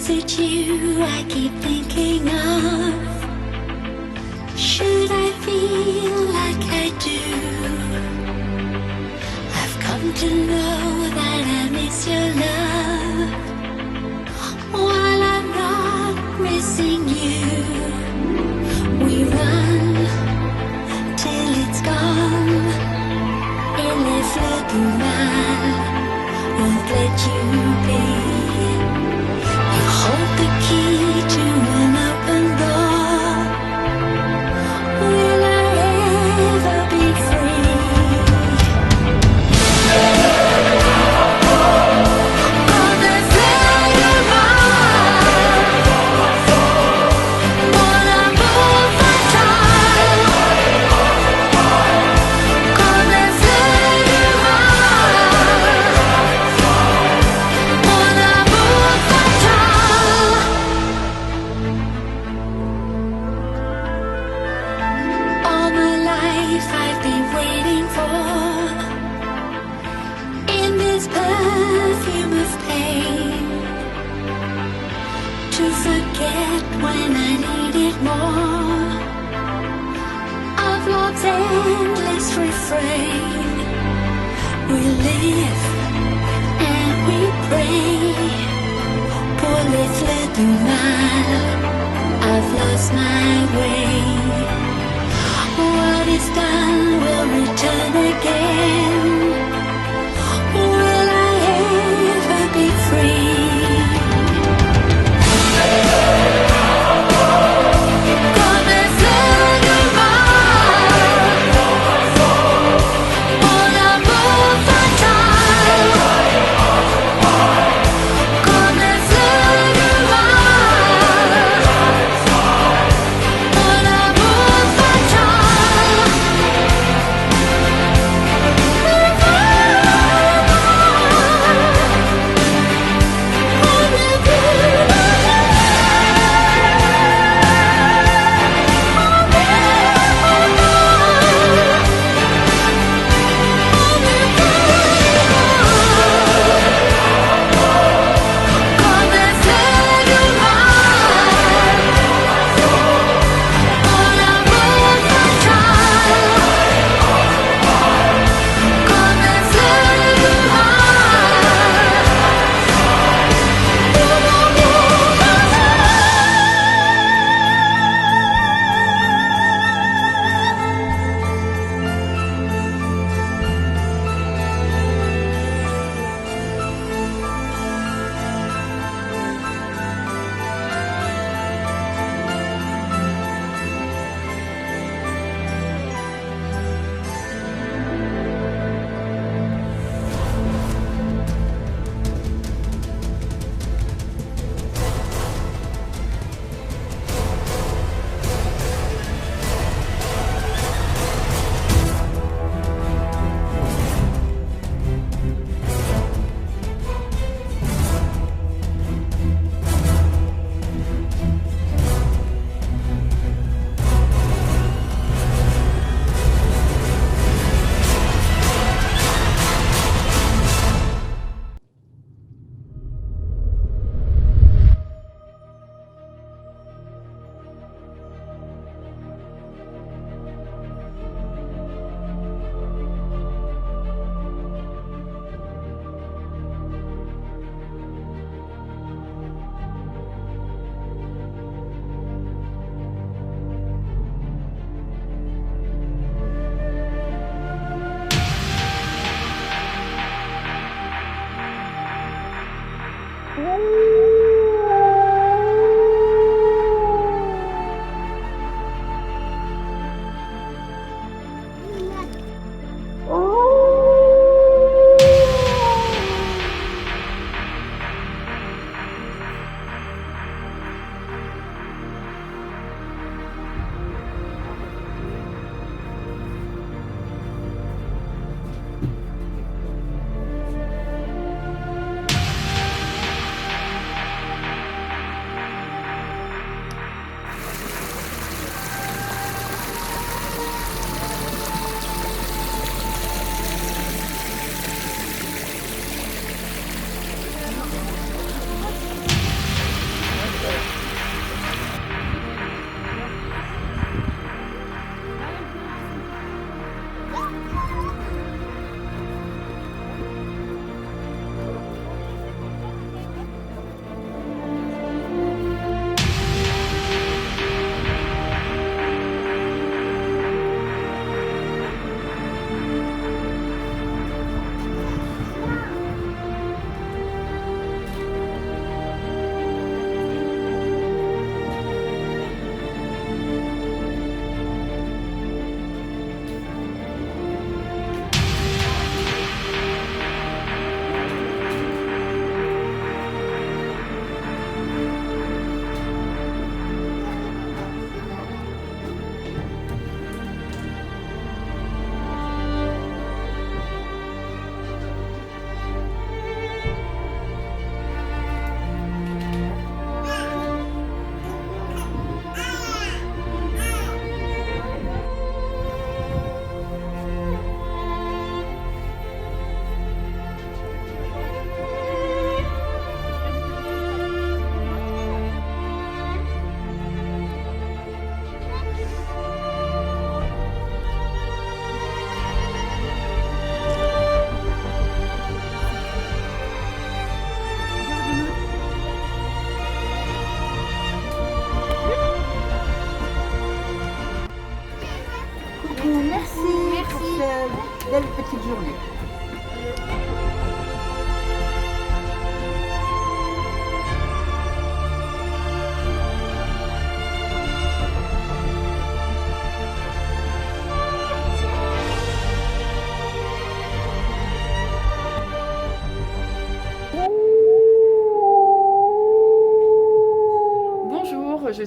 Is it you I keep thinking of? Should I feel like I do? I've come to know that I miss your love while I'm not missing you. We run till it's gone et les fleurs du mal won't let you be. You hold the key to an open door. Will I ever be free? Quand les fleurs du mal, mon amour fatal. Quand les fleurs du mal, mon amour fatal. All my life I've been waiting for, in this perfume of pain, to forget when I needed more of love's endless refrain. We live and we pray pour les fleurs du mal. I've lost my way. What is done will return again. Will I ever be free? Comme les fleurs du mal, mon amour fatal. Comme les fleurs du mal, mon amour fatal.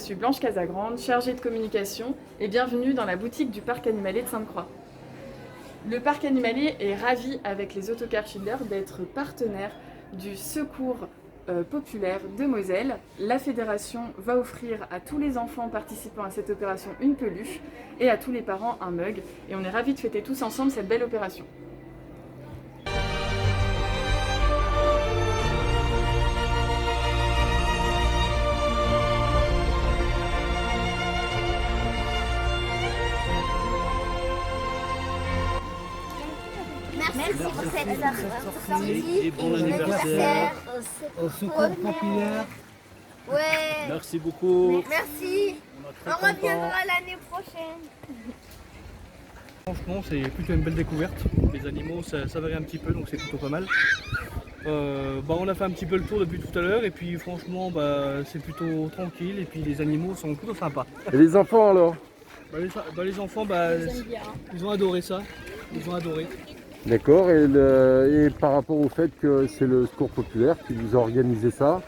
suis Blanche Casagrande, chargée de communication et bienvenue dans la boutique du parc animalier de Sainte-Croix. Le parc animalier est ravi avec les autocars Schindler d'être partenaire du secours populaire de Moselle. La fédération va offrir à tous les enfants participant à cette opération une peluche et à tous les parents un mug. Et on est ravis de fêter tous ensemble cette belle opération. Merci pour cette sortie Et bon anniversaire au secours populaire. Ouais. Merci beaucoup. Merci. On reviendra l'année prochaine. Franchement, c'est plutôt une belle découverte. Les animaux, ça varie un petit peu, donc c'est plutôt pas mal. On a fait un petit peu le tour depuis tout à l'heure, et puis franchement, c'est plutôt tranquille, et puis les animaux sont plutôt sympas. Et les enfants alors? Les enfants, ils ont adoré ça. Ils ont adoré. D'accord, et par rapport au fait que c'est le secours populaire qui vous a organisé ça?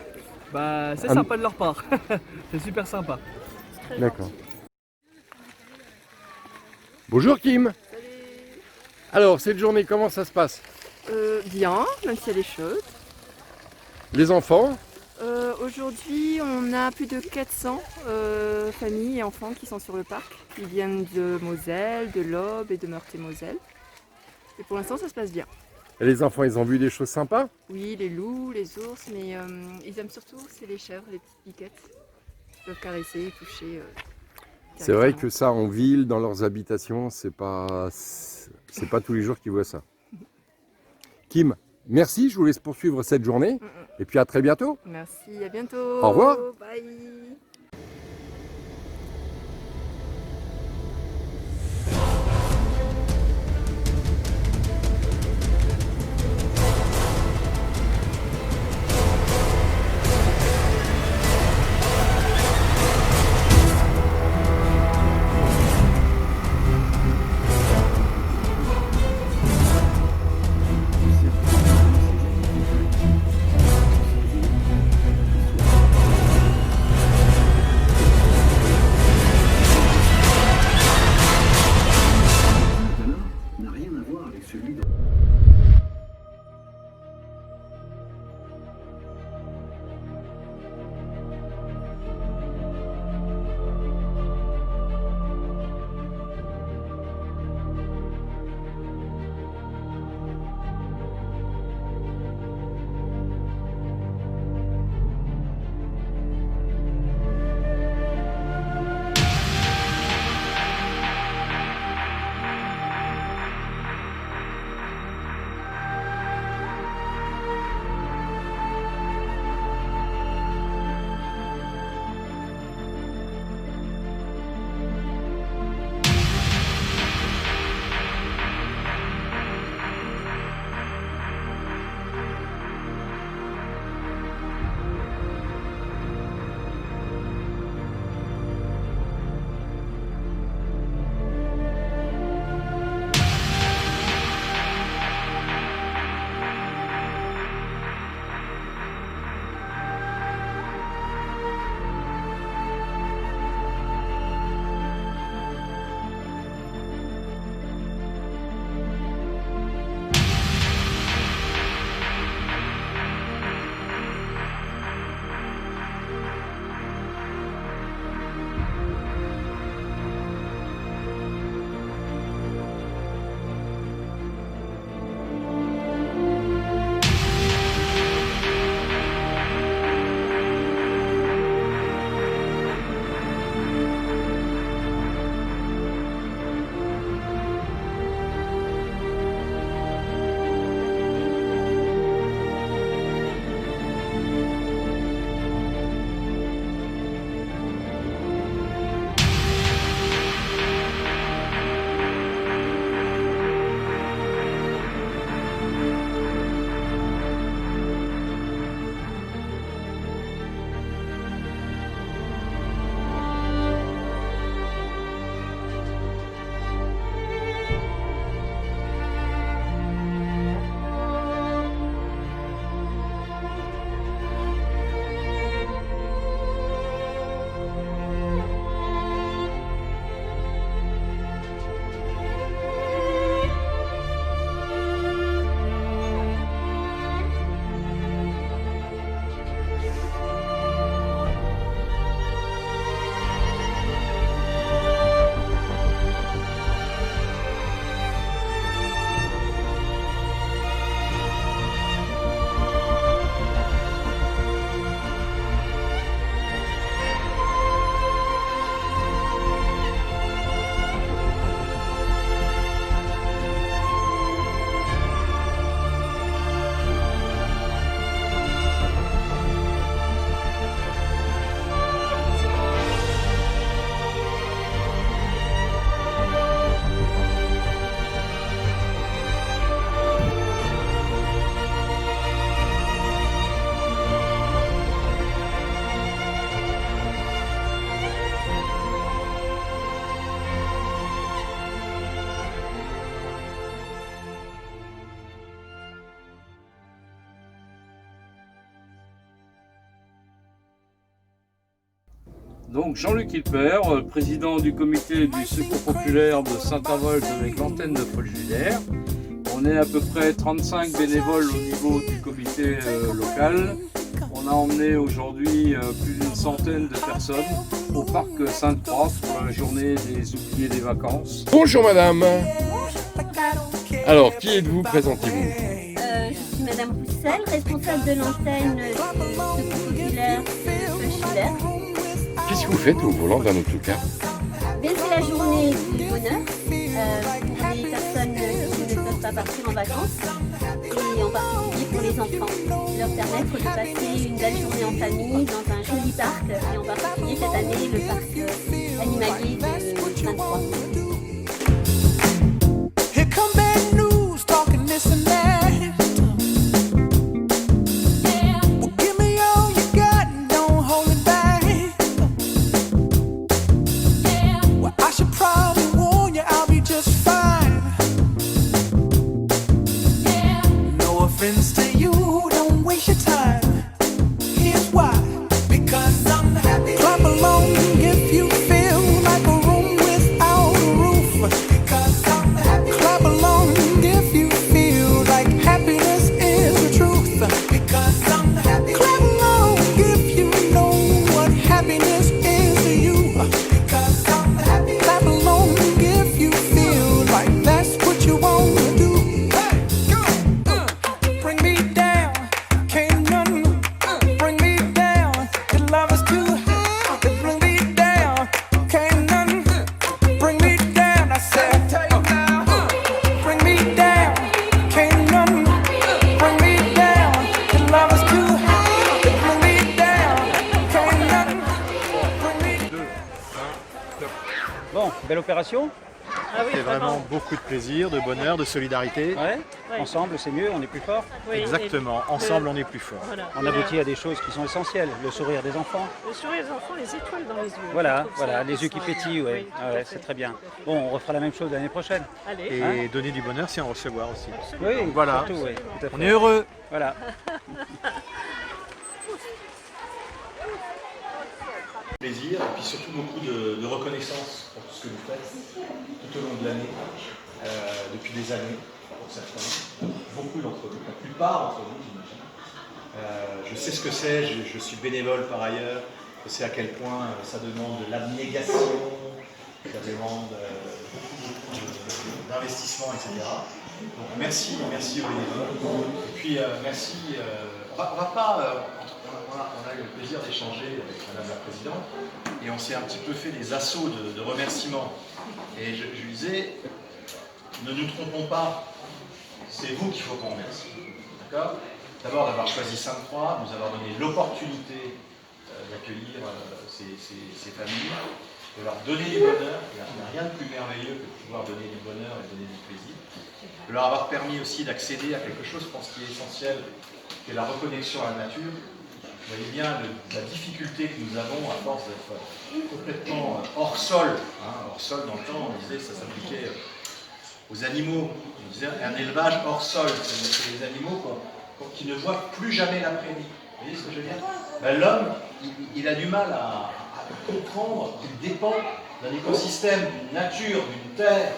C'est sympa de leur part. C'est super sympa. D'accord. Bonjour Kim. Salut. Alors, cette journée, comment ça se passe? Bien, même si elle est chaude. Les enfants? Aujourd'hui, on a plus de 400 familles et enfants qui sont sur le parc. Ils viennent de Moselle, de l'Aube et de Meurthe-et-Moselle. Et pour l'instant, ça se passe bien. Et les enfants, ils ont vu des choses sympas? Oui, les loups, les ours, mais ils aiment surtout, c'est les chèvres, les petites piquettes. Ils peuvent caresser, toucher. C'est vrai que ça, en ville, dans leurs habitations, c'est pas tous les jours qu'ils voient ça. Kim, merci, je vous laisse poursuivre cette journée. Et puis à très bientôt. Merci, à bientôt. Au revoir. Bye. Donc Jean-Luc Hilpert, président du comité du secours populaire de Saint-Avold avec l'antenne de Paul Julière. On est à peu près 35 bénévoles au niveau du comité local. On a emmené aujourd'hui plus d'une centaine de personnes au parc Sainte-Croix pour la journée des oubliés des vacances. Bonjour madame. Alors, qui êtes-vous? Présentez-vous. Je suis Madame Roussel, responsable de l'antenne du secours populaire Paul Julière. Qu'est-ce que vous faites au volant d'un autocar? C'est la journée du bonheur pour les personnes qui ne peuvent pas partir en vacances et en particulier pour les enfants. Leur permettre de passer une belle journée en famille dans un joli parc et en particulier cette année le parc animalier de Sainte-Croix. Bon, belle opération. Ah oui, c'est vraiment beaucoup de plaisir, de bonheur, de solidarité. Ouais. Ensemble, c'est mieux, on est plus fort. Oui, exactement, ensemble, on est plus fort. Voilà. On aboutit à des choses qui sont essentielles. Le sourire des enfants. Le sourire des enfants, les étoiles dans les yeux. Voilà, les yeux qui pétillent, ouais. C'est très bien. Bon, on refera la même chose l'année prochaine. Allez. Et donner du bonheur, c'est en recevoir aussi. Oui, voilà. Surtout, oui, tout à fait. On est heureux. Voilà. Plaisir et puis surtout beaucoup de reconnaissance pour tout ce que vous faites tout au long de l'année, depuis des années pour certains, beaucoup d'entre vous, la plupart d'entre vous j'imagine. Je sais ce que c'est, je suis bénévole par ailleurs, je sais à quel point ça demande de l'abnégation, ça demande beaucoup d'investissement, etc. Donc merci aux bénévoles et puis merci, on a eu le plaisir d'échanger avec Madame la Présidente et on s'est un petit peu fait des assauts de remerciements. Et je lui disais, ne nous trompons pas, c'est vous qu'il faut qu'on remercie. D'accord ? D'abord d'avoir choisi Sainte-Croix, nous avoir donné l'opportunité d'accueillir ces familles, de leur donner du bonheur. Il n'y a rien de plus merveilleux que de pouvoir donner du bonheur et donner du plaisir. De leur avoir permis aussi d'accéder à quelque chose, je pense, qui est essentiel, qui est la reconnexion à la nature. Vous voyez bien la difficulté que nous avons à force d'être complètement hors sol. Hors sol, dans le temps, on disait ça s'appliquait aux animaux. On disait un élevage hors sol. C'est les animaux qui ne voient plus jamais l'après-midi. Vous voyez ce que je veux dire? L'homme, il a du mal à comprendre qu'il dépend d'un écosystème, d'une nature, d'une terre,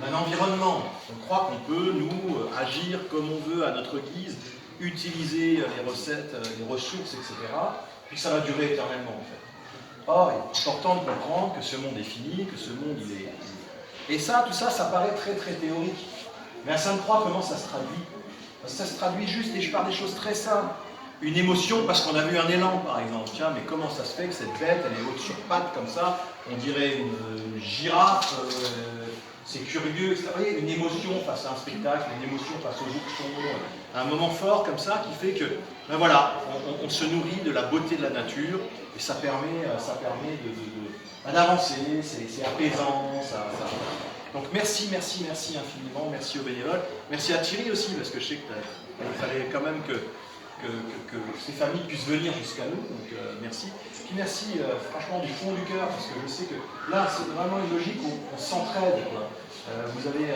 d'un environnement. On croit qu'on peut, nous, agir comme on veut à notre guise, utiliser les recettes, les ressources, etc. Puis que ça va durer éternellement en fait. Or, il est important de comprendre que ce monde est fini, que ce monde il est... Et ça, tout ça, ça paraît très très théorique. Mais à Sainte-Croix, comment ça se traduit? Ça se traduit juste, et je parle des choses très simples. Une émotion parce qu'on a vu un élan par exemple. Tiens, mais comment ça se fait que cette bête, elle est haute sur pattes comme ça? On dirait une girafe. C'est curieux, etc. Vous voyez, une émotion face à un spectacle, une émotion face aux oursons, un moment fort comme ça qui fait que, ben voilà, on se nourrit de la beauté de la nature et ça permet d'avancer, c'est apaisant. Donc merci infiniment, merci aux bénévoles, merci à Thierry aussi parce que je sais qu'il fallait quand même que ces familles puissent venir jusqu'à nous, donc merci. Puis merci franchement du fond du cœur, parce que je sais que là c'est vraiment une logique où on s'entraide. Vous avez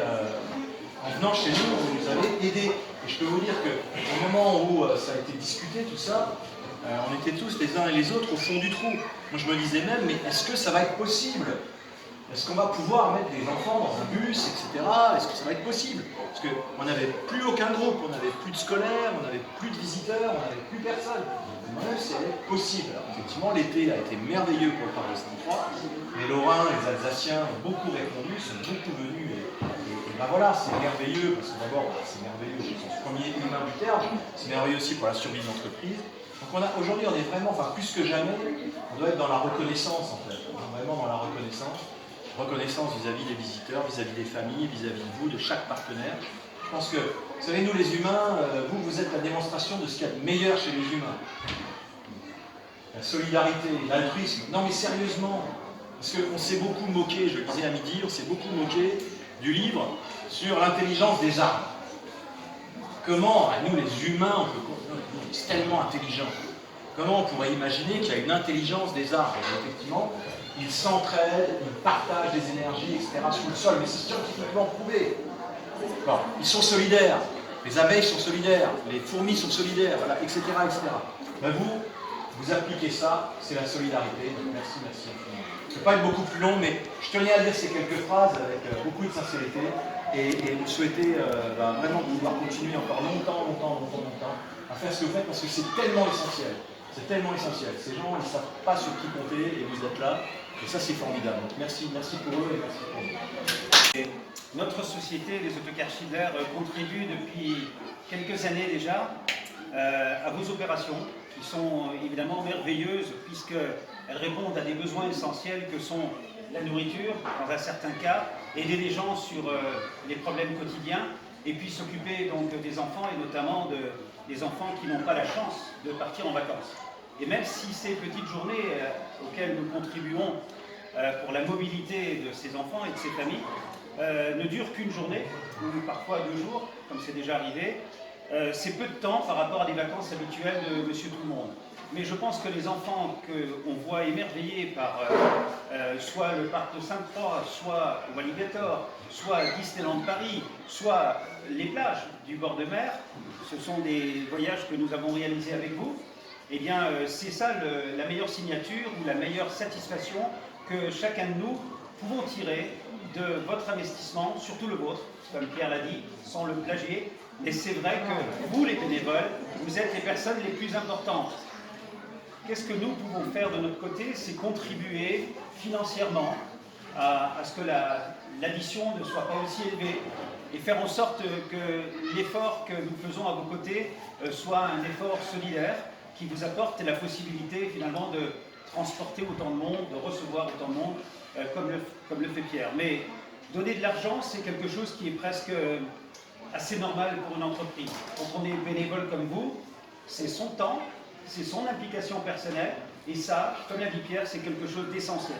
En venant chez nous, vous nous avez aidés. Et je peux vous dire qu'au moment où ça a été discuté, tout ça, on était tous les uns et les autres au fond du trou. Moi je me disais même, mais est-ce que ça va être possible? Est-ce qu'on va pouvoir mettre des enfants dans un bus, etc. Est-ce que ça va être possible? Parce qu'on n'avait plus aucun groupe, on n'avait plus de scolaires, on n'avait plus de visiteurs, on n'avait plus personne. Moi-même, c'est possible. Alors, effectivement, l'été a été merveilleux pour le parc de Sainte-Croix. Les Lorrains, les Alsaciens ont beaucoup répondu, sont beaucoup venus. Et ben voilà, c'est merveilleux, parce que d'abord, c'est merveilleux au sens premier humain du terme, c'est merveilleux aussi pour la survie de l'entreprise. Donc aujourd'hui, on est vraiment, enfin plus que jamais, on doit être dans la reconnaissance en fait. On est vraiment dans la reconnaissance. Reconnaissance vis-à-vis des visiteurs, vis-à-vis des familles, vis-à-vis de vous, de chaque partenaire. Je pense que, vous savez, nous les humains, vous êtes la démonstration de ce qu'il y a de meilleur chez les humains. La solidarité, l'altruisme. Non mais sérieusement, parce qu'on s'est beaucoup moqué, je le disais à midi, on s'est beaucoup moqué du livre sur l'intelligence des arbres. Comment, nous les humains, on est tellement intelligents, comment on pourrait imaginer qu'il y a une intelligence des arbres? Effectivement, ils s'entraident, ils partagent des énergies, etc. sous le sol, mais c'est scientifiquement prouvé. Bon, ils sont solidaires, les abeilles sont solidaires, les fourmis sont solidaires, voilà, etc. etc. Ben vous appliquez ça, c'est la solidarité. Donc merci infiniment. Je ne vais pas être beaucoup plus long, mais je tenais à dire ces quelques phrases avec beaucoup de sincérité et vous souhaiter vraiment pouvoir continuer encore longtemps à faire ce que vous faites parce que c'est tellement essentiel. C'est tellement essentiel. Ces gens, ils ne savent pas sur qui compter et vous êtes là. Et ça, c'est formidable. Donc merci pour eux et merci pour vous. Et notre société, les autocars Schindler, contribue depuis quelques années déjà à vos opérations qui sont évidemment merveilleuses puisqu'elles répondent à des besoins essentiels que sont la nourriture, dans un certain cas, aider les gens sur les problèmes quotidiens et puis s'occuper donc des enfants et notamment des enfants qui n'ont pas la chance de partir en vacances. Et même si ces petites journées auxquelles nous contribuons pour la mobilité de ces enfants et de ces familles ne durent qu'une journée, ou parfois 2 jours, comme c'est déjà arrivé, c'est peu de temps par rapport à des vacances habituelles de Monsieur Tout-le-Monde. Mais je pense que les enfants qu'on voit émerveillés par soit le parc de Sainte-Croix, soit Walligator, soit Disneyland Paris, soit les plages du bord de mer, ce sont des voyages que nous avons réalisés avec vous, eh bien c'est ça la meilleure signature ou la meilleure satisfaction que chacun de nous pouvons tirer de votre investissement, surtout le vôtre, comme Pierre l'a dit, sans le plagier. Et c'est vrai que vous, les bénévoles, vous êtes les personnes les plus importantes. Qu'est-ce que nous pouvons faire de notre côté? C'est contribuer financièrement à ce que l'addition ne soit pas aussi élevée et faire en sorte que l'effort que nous faisons à vos côtés soit un effort solidaire qui vous apporte la possibilité finalement de transporter autant de monde, de recevoir autant de monde comme le fait Pierre. Mais donner de l'argent, c'est quelque chose qui est presque assez normal pour une entreprise. Quand on est bénévole comme vous, c'est son temps, c'est son implication personnelle, et ça, comme l'a dit Pierre, c'est quelque chose d'essentiel.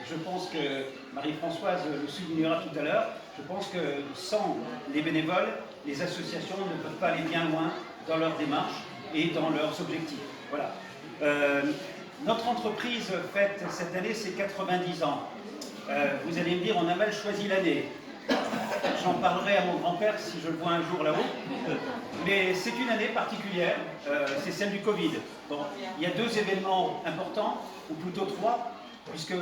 Je pense que Marie-Françoise le soulignera tout à l'heure, je pense que sans les bénévoles, les associations ne peuvent pas aller bien loin dans leur démarche et dans leurs objectifs. Voilà. Notre entreprise fête cette année ses 90 ans. Vous allez me dire, on a mal choisi l'année. J'en parlerai à mon grand-père si je le vois un jour là-haut. Mais c'est une année particulière, c'est celle du Covid. Bon, il y a 2 événements importants, ou plutôt 3, puisque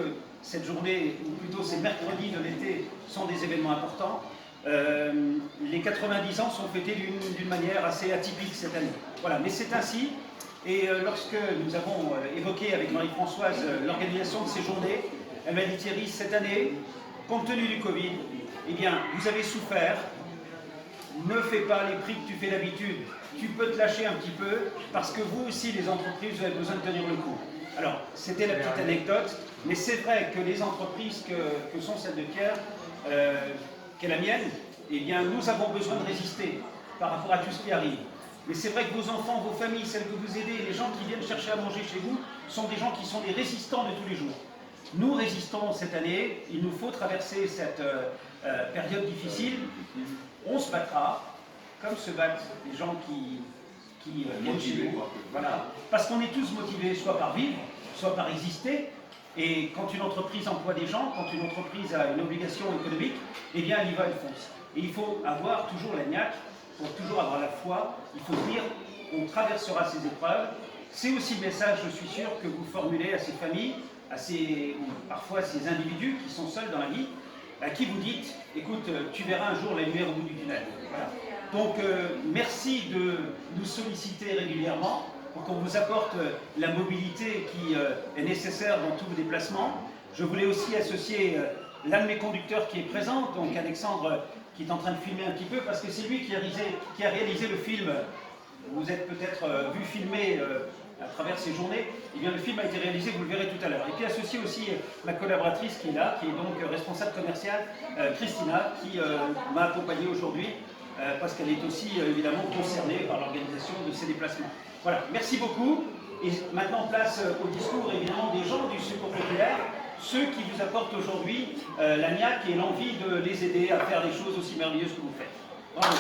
cette journée, ou plutôt ces mercredis de l'été, sont des événements importants. Les 90 ans sont fêtés d'une manière assez atypique cette année. Voilà, mais c'est ainsi. Et lorsque nous avons évoqué avec Marie-Françoise l'organisation de ces journées, elle m'a dit, Thierry, cette année, compte tenu du Covid, eh bien, vous avez souffert, ne fais pas les prix que tu fais d'habitude, tu peux te lâcher un petit peu, parce que vous aussi, les entreprises, vous avez besoin de tenir le coup. Alors, c'était la petite anecdote, mais c'est vrai que les entreprises que sont celles de Pierre, qu'est la mienne, eh bien, nous avons besoin de résister par rapport à tout ce qui arrive. Mais c'est vrai que vos enfants, vos familles, celles que vous aidez, les gens qui viennent chercher à manger chez vous, sont des gens qui sont des résistants de tous les jours. Nous résistons cette année, il nous faut traverser cette période difficile. On se battra, comme se battent les gens qui viennent chez nous. Voilà. Parce qu'on est tous motivés, soit par vivre, soit par exister, Et quand une entreprise emploie des gens, quand une entreprise a une obligation économique, eh bien, elle y va, elle fonce. Et il faut avoir toujours la niaque, pour toujours avoir la foi, il faut se dire qu'on traversera ces épreuves. C'est aussi le message, je suis sûr, que vous formulez à ces familles, ou parfois à ces individus qui sont seuls dans la vie, à qui vous dites, écoute, tu verras un jour la lumière au bout du tunnel. Voilà. Donc, merci de nous solliciter régulièrement pour qu'on vous apporte la mobilité qui est nécessaire dans tous vos déplacements. Je voulais aussi associer l'un de mes conducteurs qui est présent, donc Alexandre, qui est en train de filmer un petit peu, parce que c'est lui qui a réalisé le film. Vous êtes peut-être vu filmer à travers ces journées. Eh bien, le film a été réalisé, vous le verrez tout à l'heure. Et puis associer aussi ma collaboratrice qui est là, qui est donc responsable commerciale, Christina, qui m'a accompagné aujourd'hui, parce qu'elle est aussi évidemment concernée par l'organisation de ces déplacements. Voilà, merci beaucoup. Et maintenant, place au discours évidemment des gens du Secours populaire, ceux qui vous apportent aujourd'hui la niaque et l'envie de les aider à faire des choses aussi merveilleuses que vous faites. Bravo.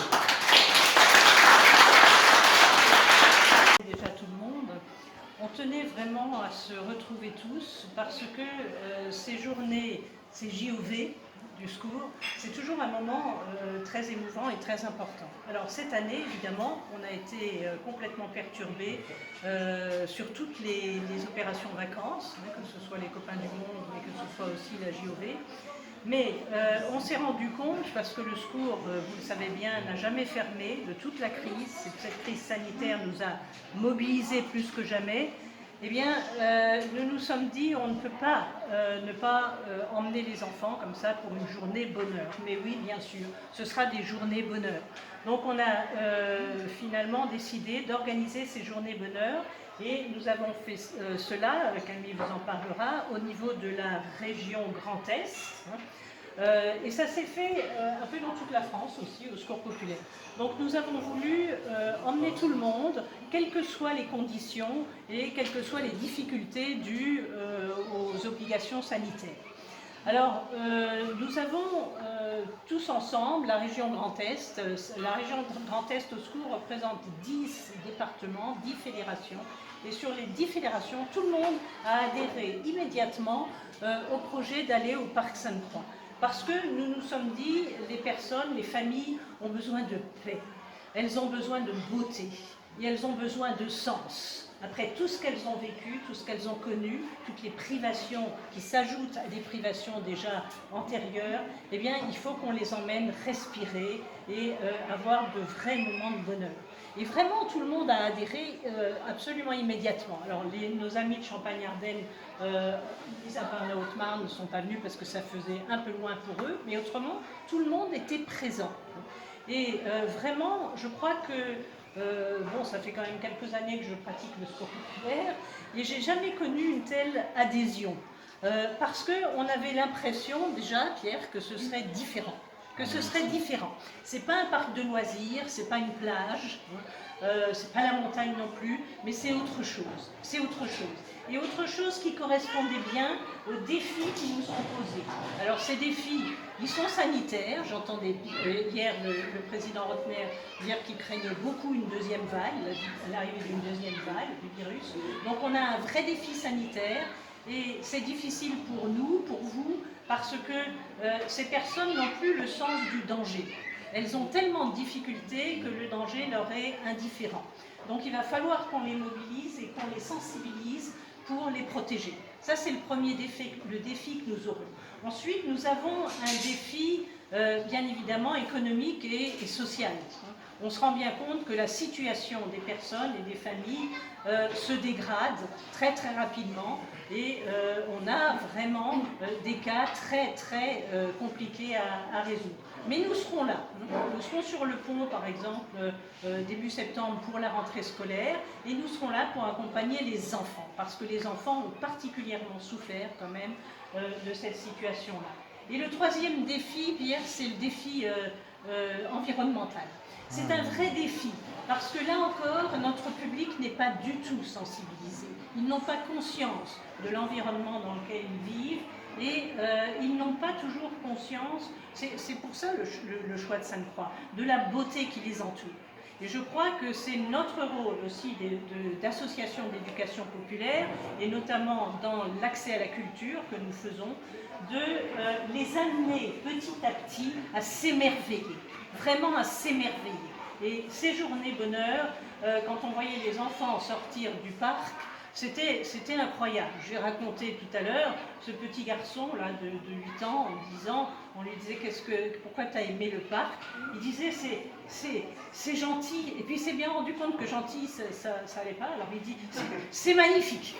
Déjà tout le monde, on tenait vraiment à se retrouver tous parce que ces journées, ces JOV du secours, c'est toujours un moment très émouvant et très important. Alors cette année, évidemment, on a été complètement perturbés sur toutes les opérations vacances, hein, que ce soit les Copains du Monde, mais que ce soit aussi la JOV. Mais on s'est rendu compte, parce que le secours, vous le savez bien, n'a jamais fermé de toute la crise. Cette crise sanitaire nous a mobilisés plus que jamais. Eh bien, nous nous sommes dit, on ne peut pas ne pas emmener les enfants comme ça pour une journée bonheur. Mais oui, bien sûr, ce sera des journées bonheur. Donc on a finalement décidé d'organiser ces journées bonheur. Et nous avons fait cela, Camille vous en parlera, au niveau de la région Grand Est. Et ça s'est fait un peu dans toute la France aussi, au Secours populaire. Donc nous avons voulu emmener tout le monde, quelles que soient les conditions et quelles que soient les difficultés dues aux obligations sanitaires. Alors, nous avons tous ensemble la région Grand Est. La région Grand Est au Secours représente 10 départements, 10 fédérations. Et sur les 10 fédérations, tout le monde a adhéré immédiatement au projet d'aller au Parc Sainte-Croix. Parce que nous nous sommes dit, les personnes, les familles ont besoin de paix. Elles ont besoin de beauté. Et elles ont besoin de sens. Après tout ce qu'elles ont vécu, tout ce qu'elles ont connu, toutes les privations qui s'ajoutent à des privations déjà antérieures, eh bien, il faut qu'on les emmène respirer et avoir de vrais moments de bonheur. Et vraiment, tout le monde a adhéré absolument immédiatement. Alors, nos amis de Champagne-Ardenne, mis à part la Haute-Marne, ne sont pas venus parce que ça faisait un peu loin pour eux, mais autrement, tout le monde était présent. Et vraiment, je crois que bon, ça fait quand même quelques années que je pratique le secours populaire et j'ai jamais connu une telle adhésion. Parce qu'on avait l'impression déjà, Pierre, que ce serait différent. C'est pas un parc de loisirs, c'est pas une plage, c'est pas la montagne non plus, mais c'est autre chose. C'est autre chose. Et autre chose qui correspondait bien aux défis qui nous sont posés. Alors ces défis, ils sont sanitaires. J'entendais hier le président Rotner dire qu'il craignait beaucoup une deuxième vague, l'arrivée d'une deuxième vague du virus. Donc on a un vrai défi sanitaire et c'est difficile pour nous, pour vous, parce que ces personnes n'ont plus le sens du danger. Elles ont tellement de difficultés que le danger leur est indifférent. Donc il va falloir qu'on les mobilise et qu'on les sensibilise pour les protéger. Ça, c'est le premier défi, le défi que nous aurons. Ensuite, nous avons un défi, bien évidemment, économique et social. On se rend bien compte que la situation des personnes et des familles se dégrade très très rapidement et on a vraiment des cas très très compliqués à résoudre. Mais nous serons là. Nous serons sur le pont, par exemple, début septembre pour la rentrée scolaire et nous serons là pour accompagner les enfants parce que les enfants ont particulièrement souffert quand même de cette situation-là. Et le troisième défi, Pierre, c'est le défi environnemental. C'est un vrai défi, parce que là encore, notre public n'est pas du tout sensibilisé. Ils n'ont pas conscience de l'environnement dans lequel ils vivent et ils n'ont pas toujours conscience, c'est pour ça le choix de Sainte-Croix, de la beauté qui les entoure. Et je crois que c'est notre rôle aussi d'associations d'éducation populaire, et notamment dans l'accès à la culture que nous faisons, de les amener petit à petit à s'émerveiller, vraiment à s'émerveiller. Et ces journées bonheur, quand on voyait les enfants sortir du parc, c'était incroyable. J'ai raconté tout à l'heure ce petit garçon là, de 8 ans, en 10 ans, on lui disait pourquoi tu as aimé le parc? Il disait c'est gentil, et puis il s'est bien rendu compte que gentil ça allait pas, alors il dit c'est magnifique.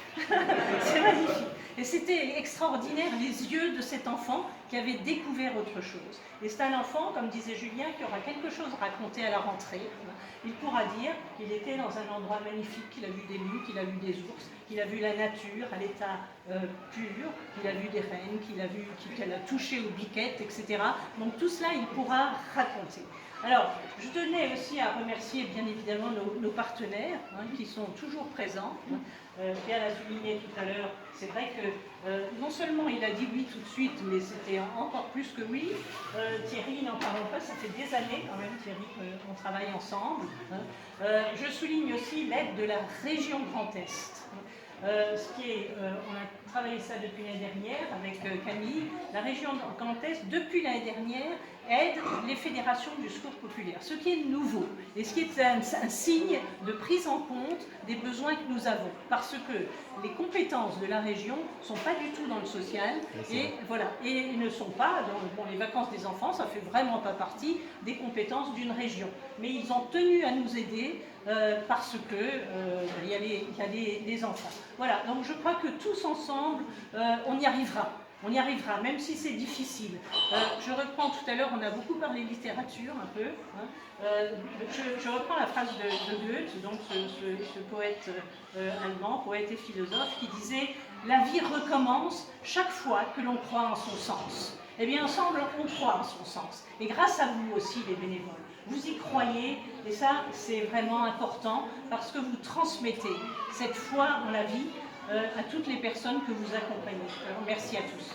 C'est magnifique. Et c'était extraordinaire les yeux de cet enfant qui avait découvert autre chose. Et c'est un enfant, comme disait Julien, qui aura quelque chose à raconter à la rentrée. Il pourra dire qu'il était dans un endroit magnifique, qu'il a vu des loups, qu'il a vu des ours, qu'il a vu la nature à l'état pur, qu'il a vu des rennes, qu'elle a touché aux biquettes, etc. Donc tout cela, il pourra raconter. Alors, je tenais aussi à remercier bien évidemment nos partenaires qui sont toujours présents. Pierre l'a souligné tout à l'heure, c'est vrai que non seulement il a dit oui tout de suite, mais c'était encore plus que oui. Thierry, n'en parlons pas, ça fait des années quand même, Thierry, qu'on travaille ensemble. Je souligne aussi l'aide de la région Grand Est. On a travaillé ça depuis l'année dernière avec Camille. La région Grand Est, depuis l'année dernière, aide les fédérations du secours populaire, ce qui est nouveau et ce qui est un signe de prise en compte des besoins que nous avons, parce que les compétences de la région ne sont pas du tout dans le social et voilà, et ne sont pas dans les vacances des enfants, ça ne fait vraiment pas partie des compétences d'une région, mais ils ont tenu à nous aider parce que il y a les enfants. Voilà, donc je crois que tous ensemble, on y arrivera. On y arrivera, même si c'est difficile. Je reprends tout à l'heure, on a beaucoup parlé littérature un peu. Je reprends la phrase de Goethe, donc ce poète allemand, poète et philosophe, qui disait « La vie recommence chaque fois que l'on croit en son sens ». Eh bien, ensemble, on croit en son sens. Et grâce à vous aussi, les bénévoles. Vous y croyez, et ça, c'est vraiment important, parce que vous transmettez cette foi en la vie à toutes les personnes que vous accompagnez. Alors, merci à tous.